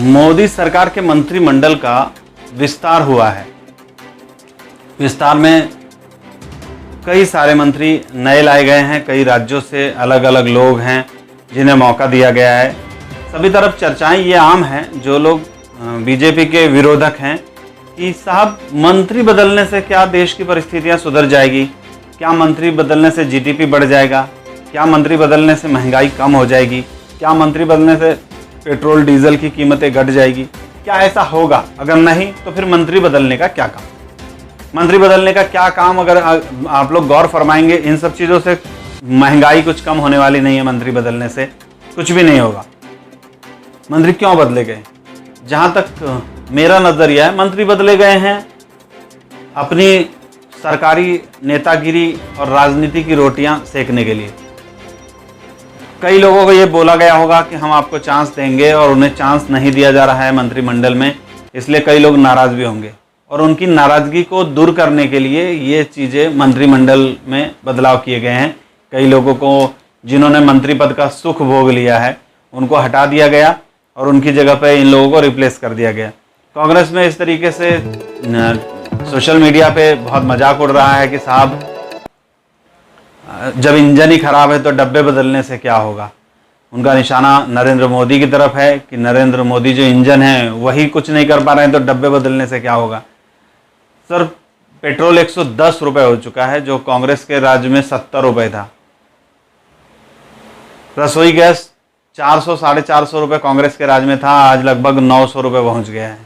मोदी सरकार के मंत्रिमंडल का विस्तार हुआ है। विस्तार में कई सारे मंत्री नए लाए गए हैं, कई राज्यों से अलग अलग लोग हैं जिन्हें मौका दिया गया है। सभी तरफ चर्चाएं ये आम हैं, जो लोग बीजेपी के विरोधक हैं कि साहब मंत्री बदलने से क्या देश की परिस्थितियां सुधर जाएगी, क्या मंत्री बदलने से जीडीपी बढ़ जाएगा, क्या मंत्री बदलने से महंगाई कम हो जाएगी, क्या मंत्री बदलने से पेट्रोल डीजल की कीमतें घट जाएगी, क्या ऐसा होगा? अगर नहीं तो फिर मंत्री बदलने का क्या काम? मंत्री बदलने का क्या काम? अगर आप लोग गौर फरमाएंगे इन सब चीज़ों से महंगाई कुछ कम होने वाली नहीं है। मंत्री बदलने से कुछ भी नहीं होगा। मंत्री क्यों बदले गए? जहाँ तक मेरा नज़रिया है, मंत्री बदले गए हैं अपनी सरकारी नेतागिरी और राजनीति की रोटियां सेकने के लिए। कई लोगों को ये बोला गया होगा कि हम आपको चांस देंगे और उन्हें चांस नहीं दिया जा रहा है मंत्रिमंडल में, इसलिए कई लोग नाराज़ भी होंगे और उनकी नाराज़गी को दूर करने के लिए ये चीज़ें मंत्रिमंडल में बदलाव किए गए हैं। कई लोगों को जिन्होंने मंत्री पद का सुख भोग लिया है उनको हटा दिया गया और उनकी जगह पे इन लोगों को रिप्लेस कर दिया गया। कांग्रेस में इस तरीके से सोशल मीडिया पे बहुत मजाक उड़ रहा है कि साहब जब इंजन ही खराब है तो डब्बे बदलने से क्या होगा। उनका निशाना नरेंद्र मोदी की तरफ है कि नरेंद्र मोदी जो इंजन है वही कुछ नहीं कर पा रहे हैं तो डब्बे बदलने से क्या होगा। सर, पेट्रोल 110 रुपये हो चुका है, जो कांग्रेस के राज्य में 70 रुपये था। रसोई गैस 400 साढ़े 400 रुपये कांग्रेस के राज्य में था, आज लगभग 900 रुपये पहुँच गया है।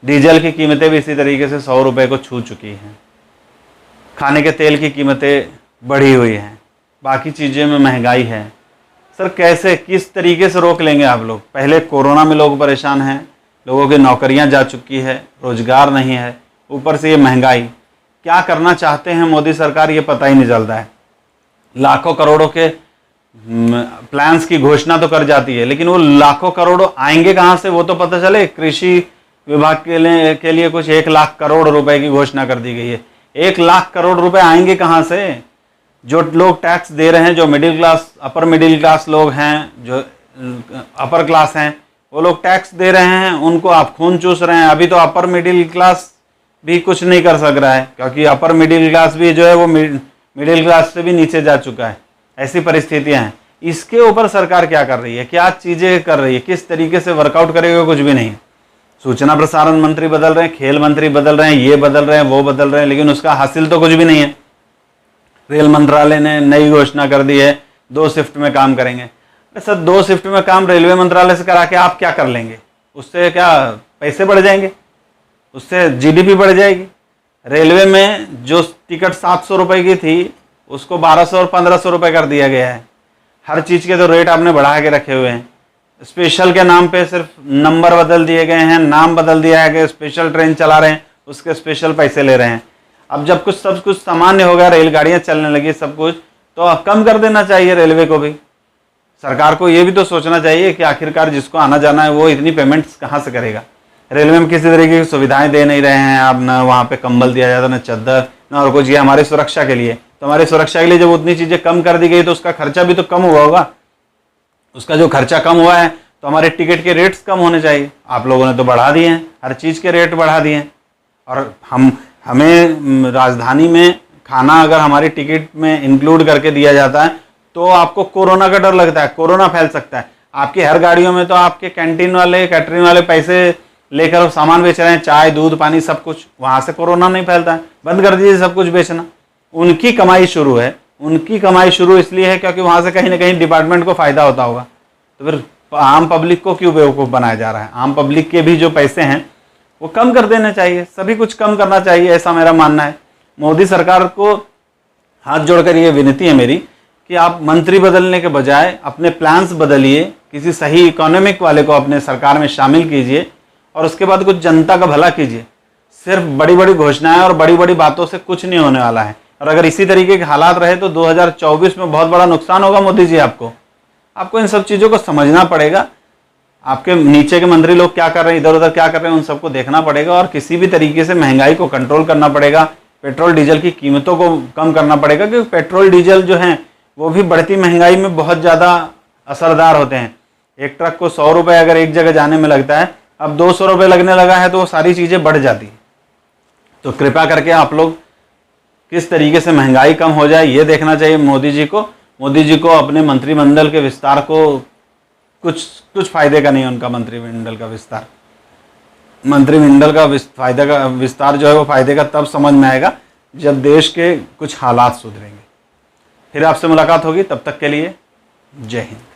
डीजल की कीमतें भी इसी तरीके से 100 रुपये को छू चुकी हैं। खाने के तेल की कीमतें बढ़ी हुई हैं, बाकी चीज़ें में महंगाई है। सर, कैसे किस तरीके से रोक लेंगे आप लोग? पहले कोरोना में लोग परेशान हैं, लोगों की नौकरियां जा चुकी है, रोजगार नहीं है, ऊपर से ये महंगाई। क्या करना चाहते हैं मोदी सरकार ये पता ही नहीं चलता है। लाखों करोड़ों के प्लान्स की घोषणा तो कर जाती है, लेकिन वो लाखों करोड़ आएंगे कहाँ से वो तो पता चले। कृषि विभाग के लिए कुछ 1 लाख करोड़ रुपए की घोषणा कर दी गई है। 1 लाख करोड़ रुपए आएंगे कहाँ से? जो लोग टैक्स दे रहे हैं, जो middle class upper middle class लोग हैं, जो अपर क्लास हैं, वो लोग टैक्स दे रहे हैं, उनको आप खून चूस रहे हैं। अभी तो अपर मिडिल क्लास भी कुछ नहीं कर सक रहा है, क्योंकि अपर मिडिल क्लास भी जो है वो मिडिल क्लास से भी नीचे जा चुका है। ऐसी परिस्थितियां हैं। इसके ऊपर सरकार क्या कर रही है, क्या चीज़ें कर रही है, किस तरीके से वर्कआउट करेगा, कुछ भी नहीं। सूचना प्रसारण मंत्री बदल रहे हैं, खेल मंत्री बदल रहे हैं, ये बदल रहे हैं, वो बदल रहे हैं, लेकिन उसका हासिल तो कुछ भी नहीं है। रेल मंत्रालय ने नई घोषणा कर दी है 2 शिफ्ट में काम करेंगे। सर, 2 शिफ्ट में काम रेलवे मंत्रालय से करा के आप क्या कर लेंगे? उससे क्या पैसे बढ़ जाएंगे? उससे जीडीपी बढ़ जाएगी? रेलवे में जो टिकट 700 रुपये की थी उसको 1200 और 1500 रुपये कर दिया गया है। हर चीज़ के तो रेट आपने बढ़ा के रखे हुए हैं। स्पेशल के नाम पे सिर्फ नंबर बदल दिए गए हैं, नाम बदल दिया है कि स्पेशल ट्रेन चला रहे हैं, उसके स्पेशल पैसे ले रहे हैं। अब जब सब कुछ सामान्य हो गया, रेलगाड़ियाँ चलने लगी, सब कुछ, तो अब कम कर देना चाहिए रेलवे को भी। सरकार को ये भी तो सोचना चाहिए कि आखिरकार जिसको आना जाना है वो इतनी पेमेंट्स कहाँ से करेगा। रेलवे में किसी तरीके की सुविधाएं दे नहीं रहे हैं आप, न वहाँ पे कंबल दिया जाता, न चद्दर, न और कुछ। ये हमारी सुरक्षा के लिए, तो हमारी सुरक्षा के लिए जब उतनी चीज़ें कम कर दी गई तो उसका खर्चा भी तो कम हुआ होगा। उसका जो खर्चा कम हुआ है तो हमारे टिकट के रेट्स कम होने चाहिए। आप लोगों ने तो बढ़ा दिए हैं, हर चीज़ के रेट बढ़ा दिए हैं। और हमें राजधानी में खाना अगर हमारी टिकट में इंक्लूड करके दिया जाता है तो आपको कोरोना का डर लगता है, कोरोना फैल सकता है। आपकी हर गाड़ियों में तो आपके कैंटीन वाले, कैटरिंग वाले पैसे लेकर सामान बेच रहे हैं, चाय, दूध, पानी, सब कुछ। वहाँ से कोरोना नहीं फैलता है। बंद कर दीजिए सब कुछ बेचना। उनकी कमाई शुरू है, उनकी कमाई शुरू इसलिए है क्योंकि वहाँ से कहीं ना कहीं डिपार्टमेंट को फ़ायदा होता होगा। तो फिर आम पब्लिक को क्यों बेवकूफ़ बनाया जा रहा है? आम पब्लिक के भी जो पैसे हैं वो कम कर देने चाहिए, सभी कुछ कम करना चाहिए, ऐसा मेरा मानना है। मोदी सरकार को हाथ जोड़कर ये विनती है मेरी कि आप मंत्री बदलने के बजाय अपने प्लान्स बदलिए, किसी सही इकोनॉमिक वाले को अपने सरकार में शामिल कीजिए और उसके बाद कुछ जनता का भला कीजिए। सिर्फ बड़ी बड़ी घोषणाएं और बड़ी बड़ी बातों से कुछ नहीं होने वाला है। और अगर इसी तरीके के हालात रहे तो 2024 में बहुत बड़ा नुकसान होगा। मोदी जी, आपको इन सब चीज़ों को समझना पड़ेगा। आपके नीचे के मंत्री लोग क्या कर रहे हैं, इधर उधर क्या कर रहे हैं, उन सबको देखना पड़ेगा और किसी भी तरीके से महंगाई को कंट्रोल करना पड़ेगा। पेट्रोल डीजल की कीमतों को कम करना पड़ेगा, क्योंकि पेट्रोल डीजल जो हैं वो भी बढ़ती महंगाई में बहुत ज़्यादा असरदार होते हैं। एक ट्रक को 100 रुपये अगर एक जगह जाने में लगता है अब 200 रुपये लगने लगा है तो वो सारी चीज़ें बढ़ जाती हैं। तो कृपया करके आप लोग किस तरीके से महंगाई कम हो जाए ये देखना चाहिए मोदी जी को। मोदी जी को अपने मंत्रिमंडल के विस्तार को कुछ फायदे का नहीं है उनका मंत्रिमंडल का विस्तार। मंत्रिमंडल का फायदे का विस्तार जो है वो फायदे का तब समझ में आएगा जब देश के कुछ हालात सुधरेंगे। फिर आपसे मुलाकात होगी, तब तक के लिए जय हिंद।